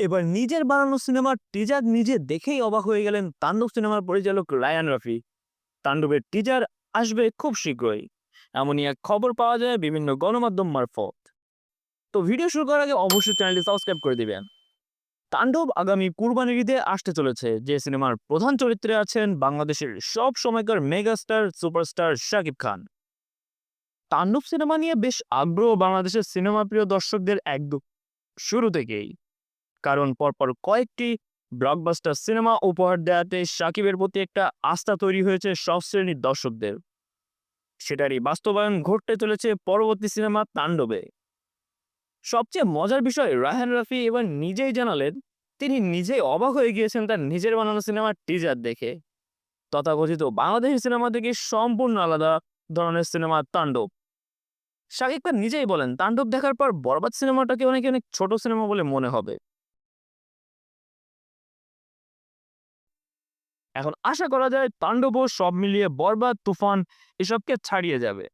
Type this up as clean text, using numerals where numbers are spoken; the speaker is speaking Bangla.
এবার নিজের বানানো সিনেমার টিজার নিজে দেখেই অবাক হয়ে গেলেন তাণ্ডব সিনেমার পরিচালক রায়ান রাফি। তাণ্ডবের টিজার আসবে খুব শীঘ্রই, এমনই এক খবর পাওয়া যায় বিভিন্ন গণমাধ্যম মারফত। তো ভিডিও শুরু করার আগে অবশ্যই চ্যানেলটি সাবস্ক্রাইব করে দিবেন। তাণ্ডব আগামী কুরবানির ঈদে আসতে চলেছে, যে সিনেমার প্রধান চরিত্রে আছেন বাংলাদেশের সব সময়কার মেগাস্টার সুপারস্টার শাকিব খান। তাণ্ডব সিনেমা নিয়ে বেশ আগ্রহ বাংলাদেশের সিনেমা প্রিয় দর্শকদের একদম শুরু থেকেই, কারণ পরপর কয়েকটি ব্লকবাস্টার সিনেমা উপহার দেওয়াতে শাকিবের প্রতি একটা আস্থা তৈরি হয়েছে সব শ্রেণীর দর্শকদের। সেটারই বাস্তবায়ন ঘটতে চলেছে পরবর্তী সিনেমা তাণ্ডবে। সবচেয়ে মজার বিষয়, রায়হান রাফি এবার নিজেই জানালেন তিনি নিজেই অবাক হয়ে গিয়েছেন তার নিজের বানানো সিনেমার টিজার দেখে। তথাকথিত বাংলাদেশি সিনেমা থেকে সম্পূর্ণ আলাদা ধরনের সিনেমা তাণ্ডব। শাকিব খান নিজেই বলেন তাণ্ডব দেখার পর বরবাদ সিনেমাটাকে অনেক অনেক ছোট সিনেমা বলে মনে হবে। এখন আশা করা যায় তাণ্ডবও সব মিলিয়ে বরবাদ, তুফান এসবকে ছাড়িয়ে যাবে।